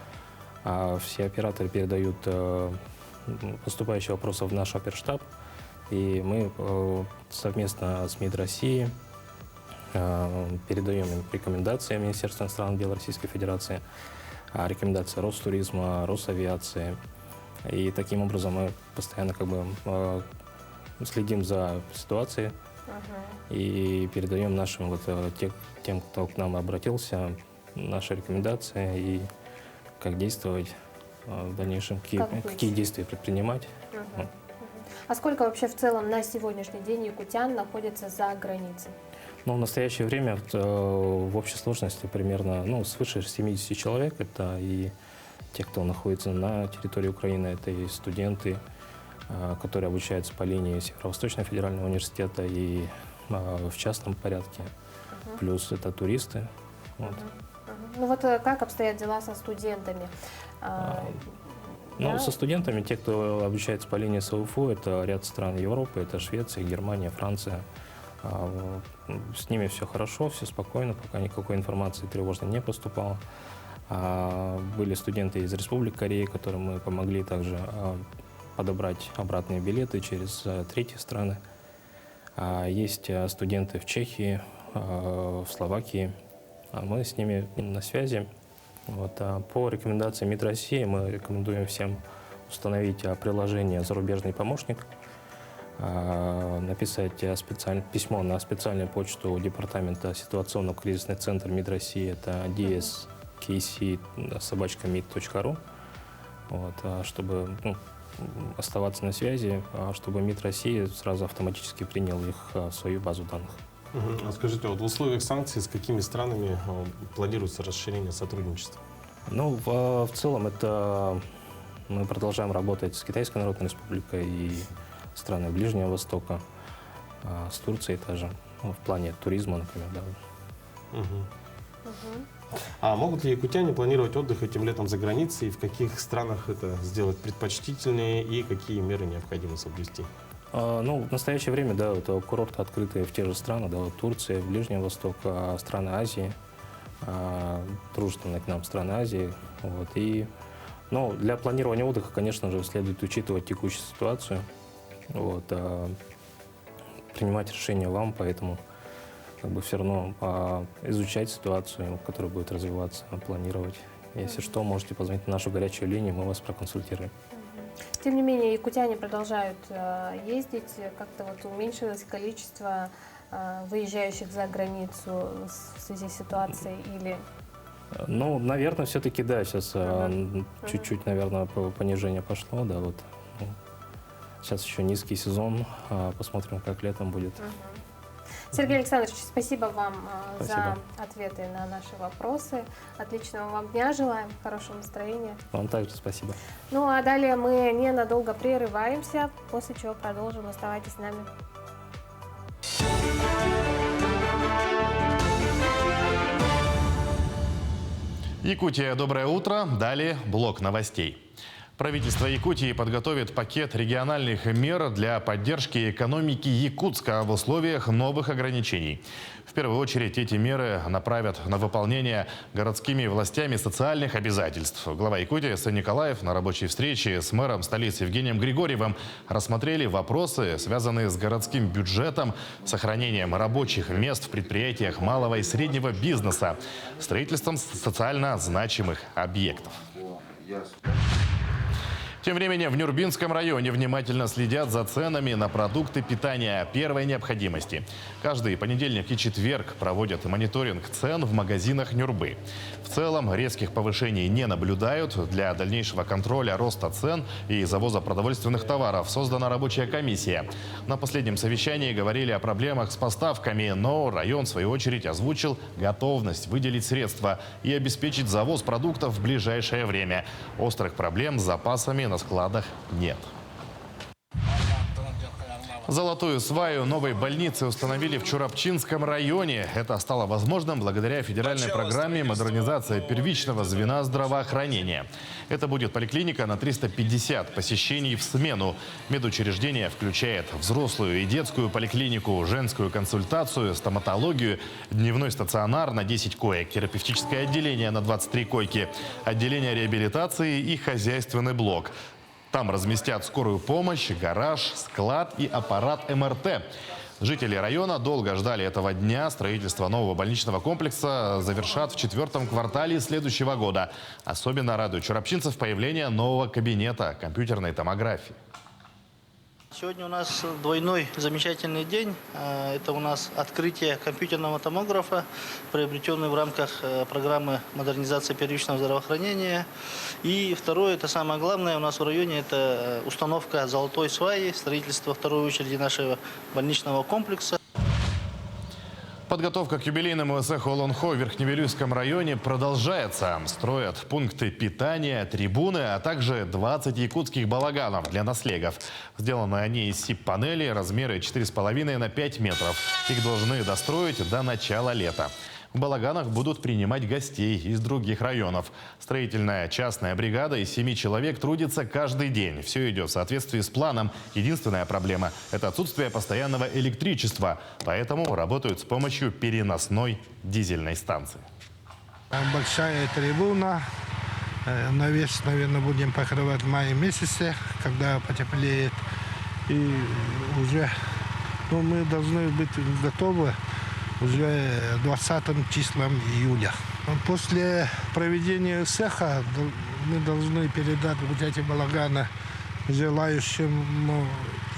Все операторы передают поступающие вопросы в наш оперштаб. И мы совместно с МИД России передаем им рекомендации Министерства иностранных дел Российской Федерации, рекомендации Ростуризма, Росавиации. И таким образом мы постоянно следим за ситуацией и передаем нашим тем, кто к нам обратился, наши рекомендации и как действовать в дальнейшем, какие действия предпринимать. А сколько вообще в целом на сегодняшний день якутян находится за границей? В настоящее время в общей сложности примерно свыше 70 человек. Это и те, кто находится на территории Украины, это и студенты, которые обучаются по линии Северо-Восточного федерального университета и в частном порядке. Плюс это туристы. Вот. Ну вот как обстоят дела со студентами? Со студентами, те, кто обучается по линии СОУФУ, это ряд стран Европы, это Швеция, Германия, Франция. С ними все хорошо, все спокойно, пока никакой информации тревожной не поступало. Были студенты из Республики Корея, которым мы помогли также подобрать обратные билеты через третьи страны. Есть студенты в Чехии, в Словакии. Мы с ними на связи. По рекомендации МИД России мы рекомендуем всем установить приложение «Зарубежный помощник», написать письмо на специальную почту Департамента ситуационно-кризисный центр МИД России, это dskc@mid.ru, чтобы оставаться на связи, чтобы МИД России сразу автоматически принял их в свою базу данных. А скажите, в условиях санкций с какими странами планируется расширение сотрудничества? В целом это мы продолжаем работать с Китайской Народной Республикой и странами Ближнего Востока, с Турцией тоже, в плане туризма, например. Да. А могут ли якутяне планировать отдых этим летом за границей? И в каких странах это сделать предпочтительнее и какие меры необходимо соблюсти? Ну, в настоящее время, да, это курорты открыты в те же страны, да, вот Турция, Ближний Восток, страны Азии, дружественные к нам страны Азии. Вот, и, ну, для планирования отдыха, конечно же, следует учитывать текущую ситуацию, вот, принимать решения вам, поэтому как бы все равно изучать ситуацию, которая будет развиваться, планировать. Если что, можете позвонить на нашу горячую линию, мы вас проконсультируем. Тем не менее, якутяне продолжают ездить. Как-то вот уменьшилось количество выезжающих за границу в связи с ситуацией или... Ну, наверное, все-таки, да, сейчас чуть-чуть, наверное, понижение пошло, да, вот. Сейчас еще низкий сезон, посмотрим, как летом будет. Сергей Александрович, спасибо вам Спасибо. за ответы на наши вопросы. Отличного вам дня желаем, хорошего настроения. Вам также спасибо. Ну а далее мы ненадолго прерываемся, после чего продолжим. Оставайтесь с нами. Якутия, доброе утро. Далее блок новостей. Правительство Якутии подготовит пакет региональных мер для поддержки экономики Якутска в условиях новых ограничений. В первую очередь эти меры направят на выполнение городскими властями социальных обязательств. Глава Якутии Сэн Николаев на рабочей встрече с мэром столицы Евгением Григорьевым рассмотрели вопросы, связанные с городским бюджетом, сохранением рабочих мест в предприятиях малого и среднего бизнеса, строительством социально значимых объектов. Тем временем в Нюрбинском районе внимательно следят за ценами на продукты питания первой необходимости. Каждый понедельник и четверг проводят мониторинг цен в магазинах Нюрбы. В целом резких повышений не наблюдают. Для дальнейшего контроля роста цен и завоза продовольственных товаров создана рабочая комиссия. На последнем совещании говорили о проблемах с поставками, но район, в свою очередь, озвучил готовность выделить средства и обеспечить завоз продуктов в ближайшее время. Острых проблем с запасами на складах нет. Золотую сваю новой больницы установили в Чурапчинском районе. Это стало возможным благодаря федеральной программе «Модернизация первичного звена здравоохранения». Это будет поликлиника на 350 посещений в смену. Медучреждение включает взрослую и детскую поликлинику, женскую консультацию, стоматологию, дневной стационар на 10 коек, терапевтическое отделение на 23 койки, отделение реабилитации и хозяйственный блок. Там разместят скорую помощь, гараж, склад и аппарат МРТ. Жители района долго ждали этого дня. Строительство нового больничного комплекса завершат в 4-м квартале следующего года. Особенно радует чурапчинцев появление нового кабинета компьютерной томографии. Сегодня у нас двойной замечательный день. Это у нас открытие компьютерного томографа, приобретенный в рамках программы модернизации первичного здравоохранения. И второе, это самое главное у нас в районе, это установка золотой сваи, строительство второй очереди нашего больничного комплекса. Подготовка к юбилейному эсэху Олонхо в Верхневилюйском районе продолжается. Строят пункты питания, трибуны, а также 20 якутских балаганов для наслегов. Сделаны они из СИП-панели, размеры 4,5 на 5 метров. Их должны достроить до начала лета. В балаганах будут принимать гостей из других районов. Строительная частная бригада из 7 человек трудится каждый день. Все идет в соответствии с планом. Единственная проблема – это отсутствие постоянного электричества. Поэтому работают с помощью переносной дизельной станции. Большая трибуна. Навес, наверное, будем покрывать в мае месяце, когда потеплеет. И уже мы должны быть готовы уже 20 числом июля. После проведения эсэха мы должны передать вот эти балаганы желающему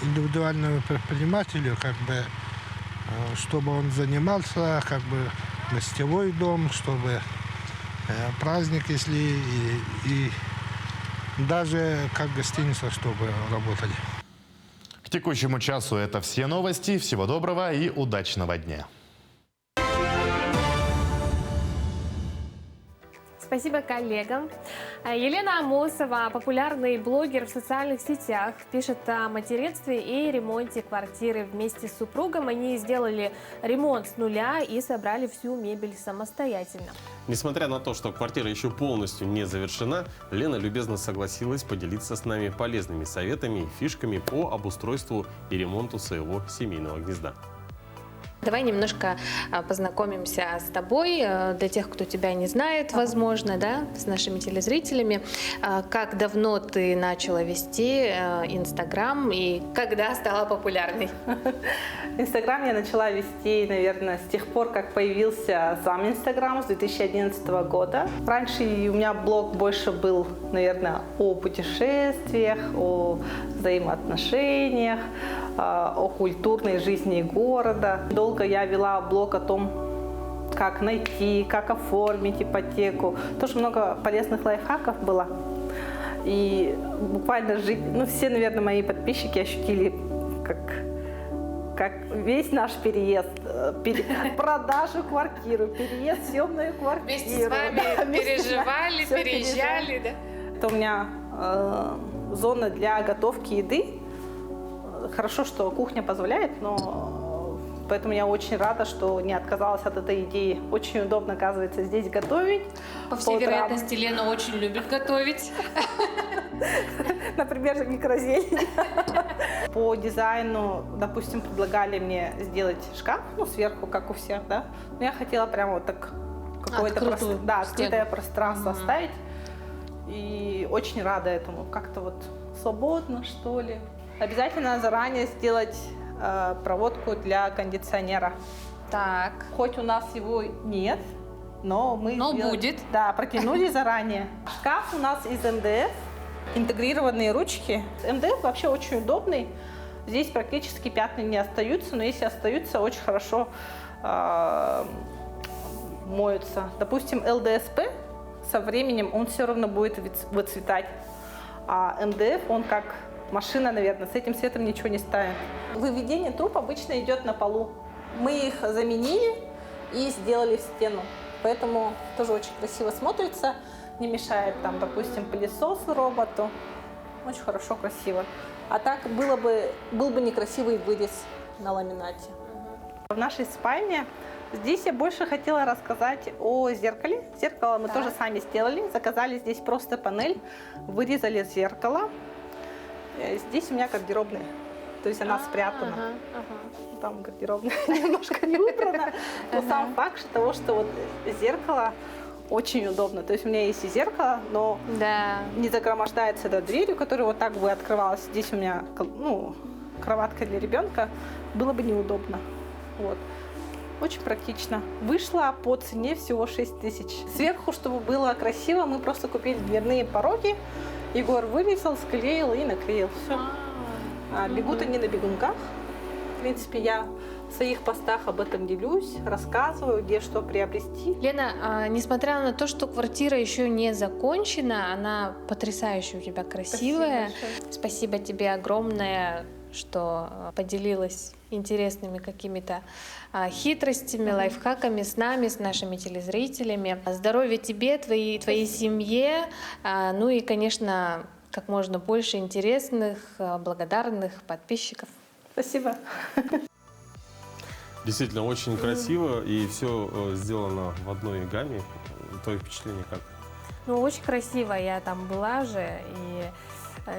индивидуальному предпринимателю, чтобы он занимался, гостевой дом, чтобы праздник, если и даже как гостиница, чтобы работали. К текущему часу это все новости. Всего доброго и удачного дня. Спасибо коллегам. Елена Амосова, популярный блогер в социальных сетях, пишет о материнстве и ремонте квартиры. Вместе с супругом они сделали ремонт с нуля и собрали всю мебель самостоятельно. Несмотря на то, что квартира еще полностью не завершена, Лена любезно согласилась поделиться с нами полезными советами и фишками по обустройству и ремонту своего семейного гнезда. Давай немножко познакомимся с тобой, для тех, кто тебя не знает, возможно, да, с нашими телезрителями. Как давно ты начала вести Инстаграм и когда стала популярной? Инстаграм я начала вести, наверное, с тех пор, как появился сам Инстаграм с 2011 года. Раньше у меня блог больше был, наверное, о путешествиях, о взаимоотношениях, о культурной жизни города. Долго я вела блог о том, как найти, как оформить ипотеку. Тоже много полезных лайфхаков было. И буквально все, наверное, мои подписчики ощутили, как весь наш переезд, продажу квартиры, переезд в съемную квартиру. Вместе с вами переживали, переезжали, да? Это у меня зона для готовки еды. Хорошо, что кухня позволяет, но поэтому я очень рада, что не отказалась от этой идеи. Очень удобно, оказывается, здесь готовить. По всей вероятности, Лена очень любит готовить. Например, микрозелень. По дизайну, допустим, предлагали мне сделать шкаф, сверху, как у всех, да. Но я хотела прямо вот так какое-то открытое пространство оставить. И очень рада этому. Как-то вот свободно, что ли. Обязательно заранее сделать проводку для кондиционера. Так. Хоть у нас его нет, но мы будет. Да, протянули заранее. Шкаф у нас из МДФ, интегрированные ручки. МДФ вообще очень удобный. Здесь практически пятна не остаются, но если остаются, очень хорошо моются. Допустим, ЛДСП со временем он все равно будет выцветать, а МДФ он как машина, наверное, с этим цветом ничего не ставим. Выведение труб обычно идет на полу. Мы их заменили и сделали в стену. Поэтому тоже очень красиво смотрится. Не мешает там, допустим, пылесос роботу. Очень хорошо, красиво. А так был бы некрасивый вырез на ламинате. В нашей спальне здесь я больше хотела рассказать о зеркале. Зеркало мы тоже сами сделали. Заказали здесь просто панель, вырезали зеркало. Здесь у меня гардеробная, то есть она спрятана. Там гардеробная немножко не убрана. Но сам факт того, что вот зеркало очень удобно. То есть у меня есть и зеркало, но не загромождается этой дверью, которая вот так бы открывалась. Здесь у меня кроватка для ребенка. Было бы неудобно. Вот. Очень практично. Вышло по цене всего 6 тысяч. Сверху, чтобы было красиво, мы просто купили дверные пороги. Егор вырезал, склеил и наклеил. Все. Бегут они на бегунках. В принципе, я в своих постах об этом делюсь, рассказываю, где что приобрести. Лена, несмотря на то, что квартира еще не закончена, она потрясающе у тебя красивая. Спасибо тебе огромное, что поделилась интересными какими-то хитростями, лайфхаками с нами, с нашими телезрителями. Здоровья тебе, твоей семье, ну и, конечно, как можно больше интересных, благодарных подписчиков. Спасибо. Действительно, очень красиво и все сделано в одной гамме. Твои впечатления как? Ну, очень красиво. Я там была же, и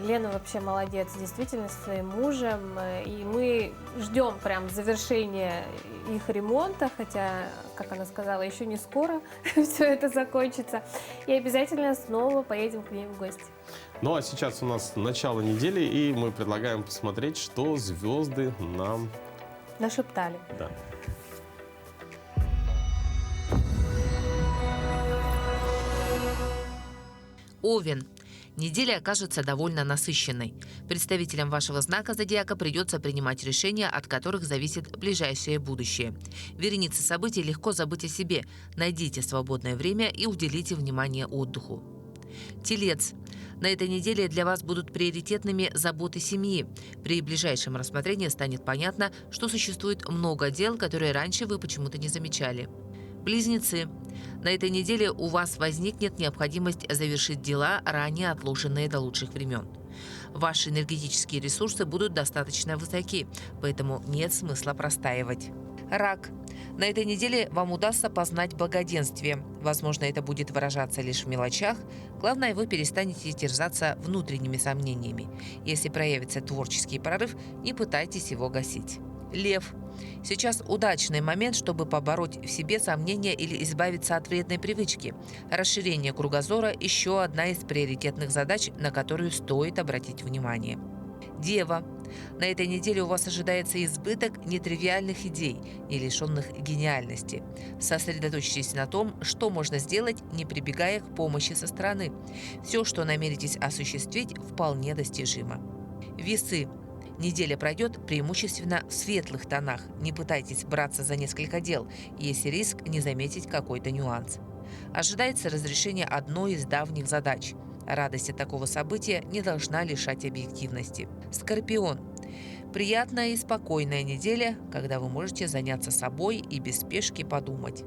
Лена вообще молодец, действительно, с своим мужем. И мы ждем прям завершения их ремонта, хотя, как она сказала, еще не скоро все это закончится. И обязательно снова поедем к ней в гости. Ну а сейчас у нас начало недели, и мы предлагаем посмотреть, что звезды нам нашептали. Да. Овен. Неделя окажется довольно насыщенной. Представителям вашего знака зодиака придется принимать решения, от которых зависит ближайшее будущее. Вереницы событий легко забыть о себе. Найдите свободное время и уделите внимание отдыху. Телец. На этой неделе для вас будут приоритетными заботы семьи. При ближайшем рассмотрении станет понятно, что существует много дел, которые раньше вы почему-то не замечали. Близнецы. На этой неделе у вас возникнет необходимость завершить дела, ранее отложенные до лучших времен. Ваши энергетические ресурсы будут достаточно высоки, поэтому нет смысла простаивать. Рак. На этой неделе вам удастся познать благоденствие. Возможно, это будет выражаться лишь в мелочах. Главное, вы перестанете терзаться внутренними сомнениями. Если проявится творческий прорыв, не пытайтесь его гасить. Лев. Сейчас удачный момент, чтобы побороть в себе сомнения или избавиться от вредной привычки. Расширение кругозора – еще одна из приоритетных задач, на которую стоит обратить внимание. Дева. На этой неделе у вас ожидается избыток нетривиальных идей, не лишенных гениальности. Сосредоточьтесь на том, что можно сделать, не прибегая к помощи со стороны. Все, что намеритесь осуществить, вполне достижимо. Весы. Неделя пройдет преимущественно в светлых тонах. Не пытайтесь браться за несколько дел, есть риск не заметить какой-то нюанс. Ожидается разрешение одной из давних задач. Радость от такого события не должна лишать объективности. Скорпион. Приятная и спокойная неделя, когда вы можете заняться собой и без спешки подумать.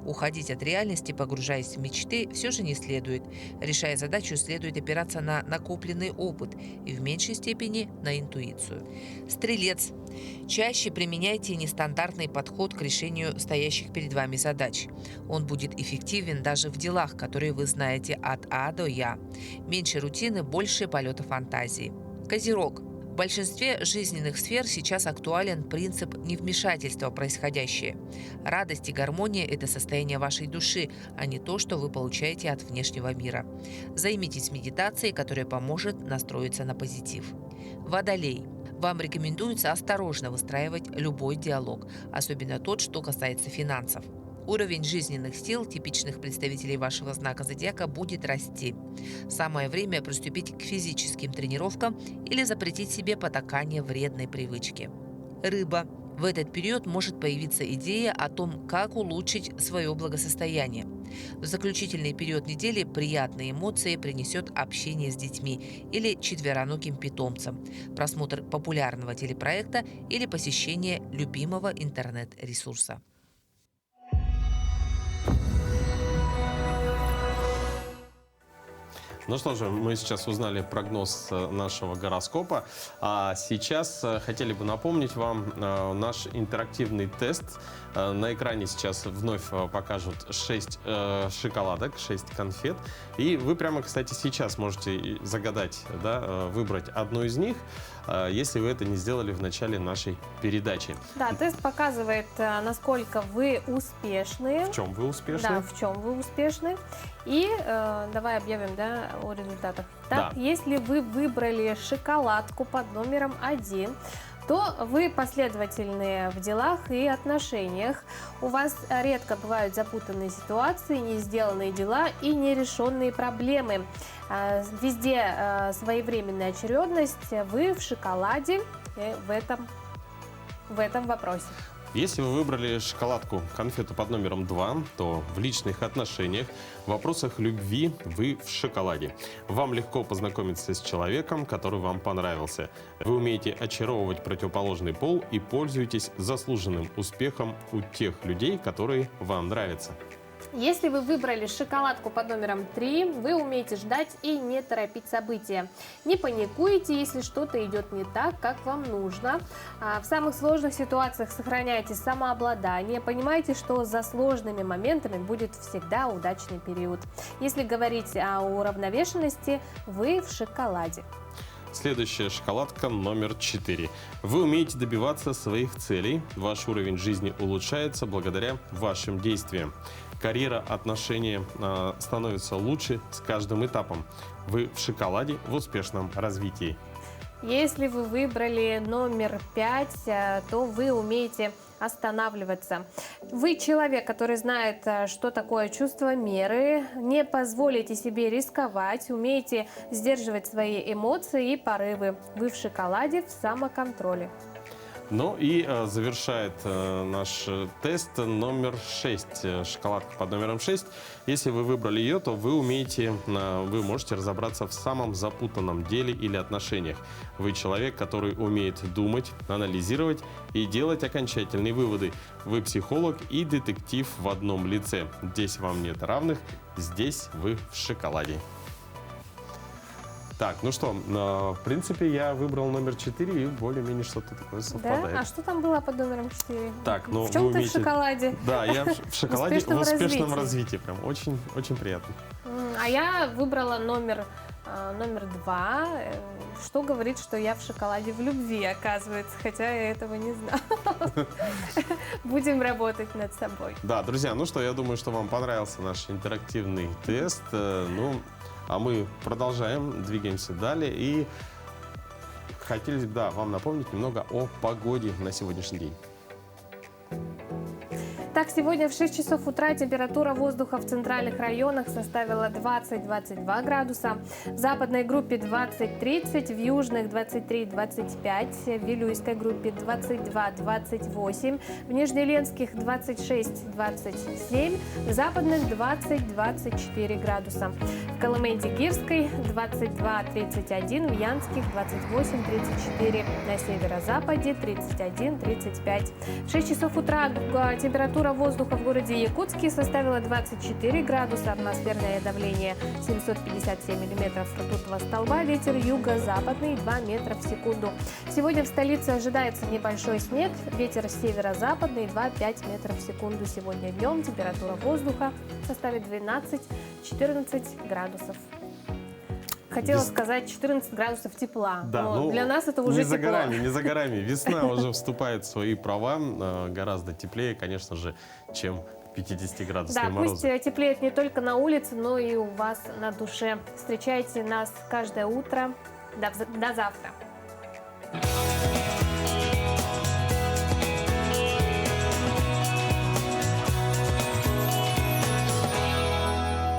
Уходить от реальности, погружаясь в мечты, все же не следует. Решая задачу, следует опираться на накопленный опыт и в меньшей степени на интуицию. Стрелец. Чаще применяйте нестандартный подход к решению стоящих перед вами задач. Он будет эффективен даже в делах, которые вы знаете от А до Я. Меньше рутины, больше полета фантазии. Козерог. В большинстве жизненных сфер сейчас актуален принцип невмешательства в происходящее. Радость и гармония – это состояние вашей души, а не то, что вы получаете от внешнего мира. Займитесь медитацией, которая поможет настроиться на позитив. Водолей. Вам рекомендуется осторожно выстраивать любой диалог, особенно тот, что касается финансов. Уровень жизненных сил типичных представителей вашего знака зодиака будет расти. Самое время приступить к физическим тренировкам или запретить себе потакание вредной привычки. Рыба. В этот период может появиться идея о том, как улучшить свое благосостояние. В заключительный период недели приятные эмоции принесет общение с детьми или четвероногим питомцем, просмотр популярного телепроекта или посещение любимого интернет-ресурса. Ну что же, мы сейчас узнали прогноз нашего гороскопа, а сейчас хотели бы напомнить вам наш интерактивный тест. На экране сейчас вновь покажут 6 шоколадок, 6 конфет. И вы прямо, кстати, сейчас можете загадать, да, выбрать одну из них, если вы это не сделали в начале нашей передачи. Да, тест показывает, насколько вы успешны. В чем вы успешны? Да, в чем вы успешны. И давай объявим, да, о результатах. Так, да. Если вы выбрали шоколадку под номером 1, то вы последовательны в делах и отношениях. У вас редко бывают запутанные ситуации, не сделанные дела и нерешенные проблемы. Везде своевременная очередность. Вы в шоколаде в этом вопросе. Если вы выбрали шоколадку, конфету под номером 2, то в личных отношениях, в вопросах любви вы в шоколаде. Вам легко познакомиться с человеком, который вам понравился. Вы умеете очаровывать противоположный пол и пользуетесь заслуженным успехом у тех людей, которые вам нравятся. Если вы выбрали шоколадку под номером 3, вы умеете ждать и не торопить события. Не паникуйте, если что-то идет не так, как вам нужно. В самых сложных ситуациях сохраняйте самообладание. Понимайте, что за сложными моментами будет всегда удачный период. Если говорить о уравновешенности, вы в шоколаде. Следующая шоколадка номер 4. Вы умеете добиваться своих целей. Ваш уровень жизни улучшается благодаря вашим действиям. Карьера, отношения становятся лучше с каждым этапом. Вы в шоколаде в успешном развитии. Если вы выбрали номер 5, то вы умеете останавливаться. Вы человек, который знает, что такое чувство меры, не позволите себе рисковать, умеете сдерживать свои эмоции и порывы. Вы в шоколаде в самоконтроле. Ну и завершает наш тест номер 6, шоколадка под номером 6. Если вы выбрали ее, то вы можете разобраться в самом запутанном деле или отношениях. Вы человек, который умеет думать, анализировать и делать окончательные выводы. Вы психолог и детектив в одном лице. Здесь вам нет равных, здесь вы в шоколаде. Так, ну что, в принципе, я выбрал номер 4 и более-менее что-то такое совпадает. Да? А что там было под номером 4? Так, ну, в чем вы ты умеете... в шоколаде? Да, я в шоколаде в успешном развитии. развитии. Прям очень, очень приятно. А я выбрала номер 2, что говорит, что я в шоколаде в любви, оказывается, хотя я этого не знала. Будем работать над собой. Да, друзья, ну что, я думаю, что вам понравился наш интерактивный тест. Ну, а мы продолжаем, двигаемся далее. И хотелось бы, да, вам напомнить немного о погоде на сегодняшний день. Так, сегодня в 6 часов утра температура воздуха в центральных районах составила 20-22 градуса, в западной группе 20-30, в южных 23-25, в Вилюйской группе 22-28, в Нижнеленских 26-27, в западных 20-24 градуса, в Колыме-Гирской 22-31, в Янских 28-34, на северо-западе 31-35. В 6 часов утра температура воздуха в городе Якутске составила 24 градуса, атмосферное давление 757 миллиметров ртутного столба, ветер юго-западный 2 метра в секунду. Сегодня в столице ожидается небольшой снег, ветер северо-западный 2-5 метров в секунду. Сегодня днем температура воздуха составит 12-14 градусов. Хотела сказать 14 градусов тепла, Да, но ну, для нас это уже не за тепло. горами, не за горами. Весна уже вступает в свои права, гораздо теплее, конечно же, чем 50-градусные Да, морозы. пусть теплеет не только на улице, но и у вас на душе. Встречайте нас каждое утро. До завтра.